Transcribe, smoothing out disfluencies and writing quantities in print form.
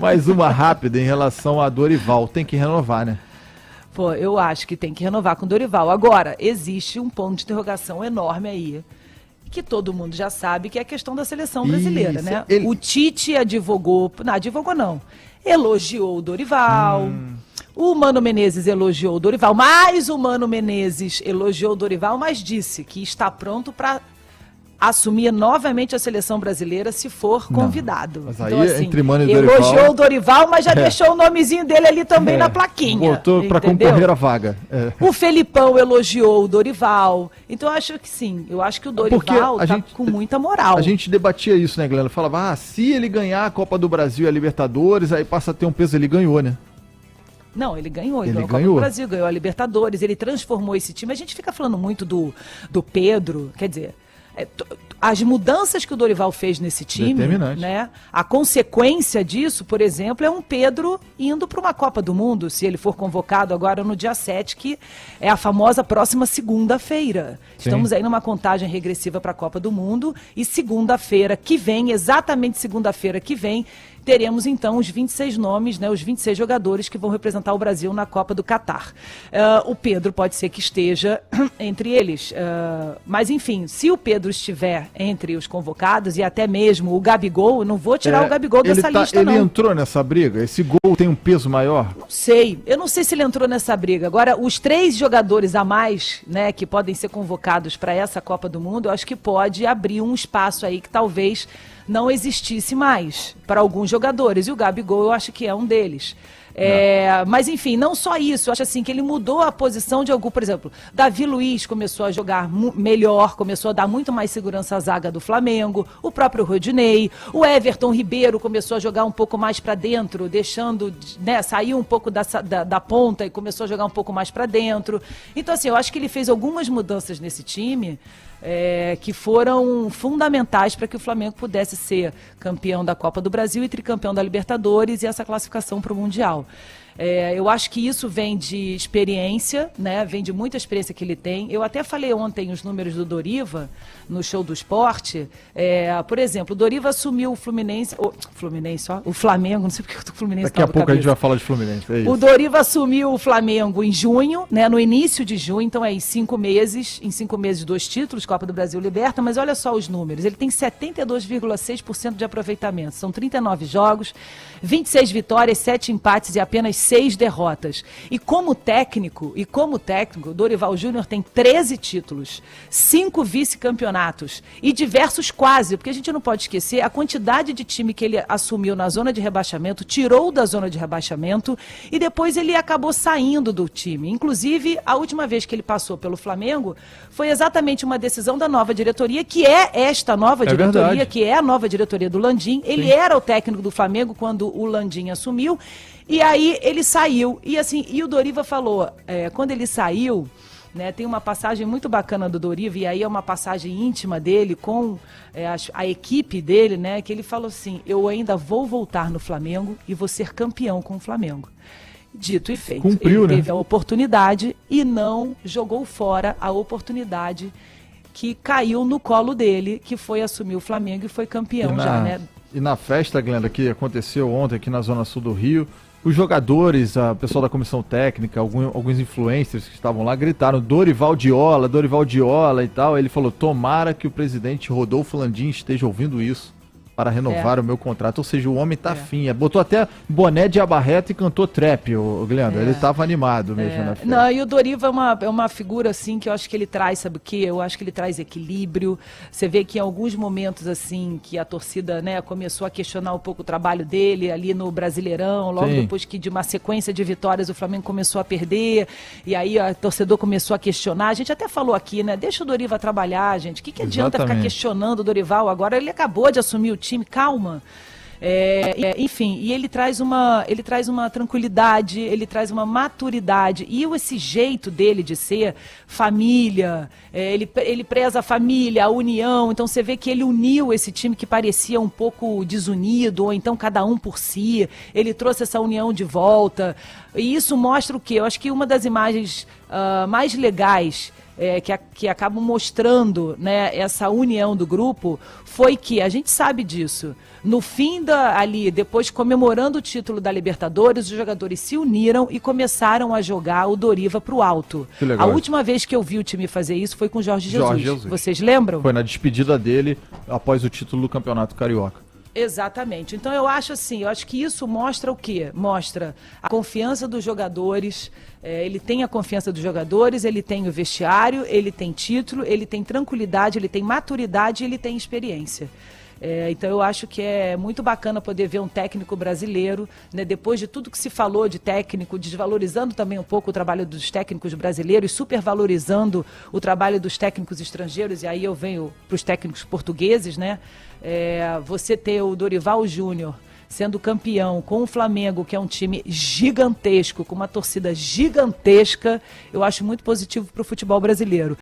Mais uma rápida em relação a Dorival. Tem que renovar, né? Pô, eu acho que tem que renovar com o Dorival. Agora, existe um ponto de interrogação enorme aí, que todo mundo já sabe, que é a questão da seleção brasileira, né? O Tite advogou, não, elogiou o Dorival, o Mano Menezes elogiou o Dorival, mas o Mano Menezes elogiou o Dorival, mas disse que está pronto para assumir novamente a seleção brasileira se for convidado. Mas aí, então, assim, entre Mano e Dorival... Elogiou o Dorival, mas já deixou o nomezinho dele ali também na plaquinha. Botou para concorrer a vaga. O Felipão elogiou o Dorival. Então, eu acho que sim. Eu acho que o Dorival tá com muita moral. A gente debatia isso, né, Glenda? Falava, se ele ganhar a Copa do Brasil e a Libertadores, aí passa a ter um peso. Ele ganhou, né? Não, ele ganhou a Copa do Brasil, ganhou a Libertadores, ele transformou esse time. A gente fica falando muito do Pedro, quer dizer... As mudanças que o Dorival fez nesse time, né? A consequência disso, por exemplo, é um Pedro indo para uma Copa do Mundo, se ele for convocado agora no dia 7, que é a famosa próxima segunda-feira. Estamos aí numa contagem regressiva para a Copa do Mundo e segunda-feira que vem, exatamente segunda-feira que vem, teremos então os 26 nomes, né, os 26 jogadores que vão representar o Brasil na Copa do Catar. O Pedro pode ser que esteja entre eles, mas enfim, se o Pedro estiver entre os convocados e até mesmo o Gabigol, eu não vou tirar o Gabigol dessa lista, não. Ele entrou nessa briga? Esse gol tem um peso maior? Não sei, eu não sei se ele entrou nessa briga. Agora, os 3 jogadores a mais, né, que podem ser convocados para essa Copa do Mundo, eu acho que pode abrir um espaço aí que talvez não existisse mais para alguns jogadores. E o Gabigol eu acho que é um deles. Mas enfim, não só isso, eu acho assim que ele mudou a posição de algum, por exemplo, Davi Luiz começou a jogar melhor, começou a dar muito mais segurança à zaga do Flamengo, o próprio Rodinei, o Everton Ribeiro começou a jogar um pouco mais para dentro, deixando, né, sair um pouco da ponta e começou a jogar um pouco mais para dentro. Então assim, eu acho que ele fez algumas mudanças nesse time que foram fundamentais para que o Flamengo pudesse ser campeão da Copa do Brasil e tricampeão da Libertadores e essa classificação para o Mundial. Eu acho que isso vem de experiência, né? Vem de muita experiência que ele tem. Eu até falei ontem os números do Doriva no Show do Esporte. Por exemplo, o Doriva assumiu o Fluminense, o Flamengo, não sei porque o Fluminense daqui a pouco a gente vai falar de Fluminense. O Doriva assumiu o Flamengo em junho, né? No início de junho, então em 5 meses, 2 títulos, Copa do Brasil, Liberta, mas olha só os números. Ele tem 72,6% de aproveitamento. São 39 jogos, 26 vitórias, 7 empates e apenas 6 derrotas. E como técnico, o Dorival Júnior tem 13 títulos, 5 vice-campeonatos e diversos quase, porque a gente não pode esquecer a quantidade de time que ele assumiu na zona de rebaixamento, tirou da zona de rebaixamento e depois ele acabou saindo do time. Inclusive, a última vez que ele passou pelo Flamengo foi exatamente uma decisão da nova diretoria, que é esta nova diretoria, verdade. Que é a nova diretoria do Landim. Ele era o técnico do Flamengo quando o Landim assumiu. E aí ele saiu, e o Doriva falou, quando ele saiu, né, tem uma passagem muito bacana do Doriva, e aí é uma passagem íntima dele com a equipe dele, né, que ele falou assim, eu ainda vou voltar no Flamengo e vou ser campeão com o Flamengo. Dito e feito. Cumpriu, ele teve a oportunidade e não jogou fora a oportunidade que caiu no colo dele, que foi assumir o Flamengo e foi campeão já, né? E na festa, Glenda, que aconteceu ontem aqui na Zona Sul do Rio, os jogadores, o pessoal da comissão técnica, alguns influencers que estavam lá gritaram Dorival Diola e tal. Ele falou, tomara que o presidente Rodolfo Landim esteja ouvindo isso para renovar o meu contrato. Ou seja, o homem tá afim. Botou até boné de abarreta e cantou trap, Glenda. Ele estava animado mesmo na festa. Não, e o Doriva é uma figura assim que eu acho que ele traz, sabe o quê? Eu acho que ele traz equilíbrio. Você vê que em alguns momentos assim que a torcida, né, começou a questionar um pouco o trabalho dele ali no Brasileirão, logo depois que de uma sequência de vitórias o Flamengo começou a perder, e aí o torcedor começou a questionar. A gente até falou aqui, né? Deixa o Doriva trabalhar, gente. O que adianta ficar questionando o Dorival agora? Ele acabou de assumir o time, calma. Enfim, e ele traz uma tranquilidade, ele traz uma maturidade, e esse jeito dele de ser família, ele preza a família, a união. Então você vê que ele uniu esse time que parecia um pouco desunido, ou então cada um por si, ele trouxe essa união de volta, e isso mostra o quê? Eu acho que uma das imagens mais legais que acabam mostrando, né, essa união do grupo, foi que, a gente sabe disso, no fim ali, depois comemorando o título da Libertadores, os jogadores se uniram e começaram a jogar o Doriva pro alto. Que legal. A última vez que eu vi o time fazer isso foi com o Jorge Jesus. Vocês lembram? Foi na despedida dele após o título do Campeonato Carioca. Exatamente. Então eu acho que isso mostra o quê? Mostra a confiança dos jogadores, ele tem a confiança dos jogadores, ele tem o vestiário, ele tem título, ele tem tranquilidade, ele tem maturidade, ele tem experiência. Então eu acho que é muito bacana poder ver um técnico brasileiro, né, depois de tudo que se falou de técnico, desvalorizando também um pouco o trabalho dos técnicos brasileiros, supervalorizando o trabalho dos técnicos estrangeiros, e aí eu venho para os técnicos portugueses, né? Você ter o Dorival Júnior sendo campeão com o Flamengo, que é um time gigantesco, com uma torcida gigantesca, eu acho muito positivo para o futebol brasileiro.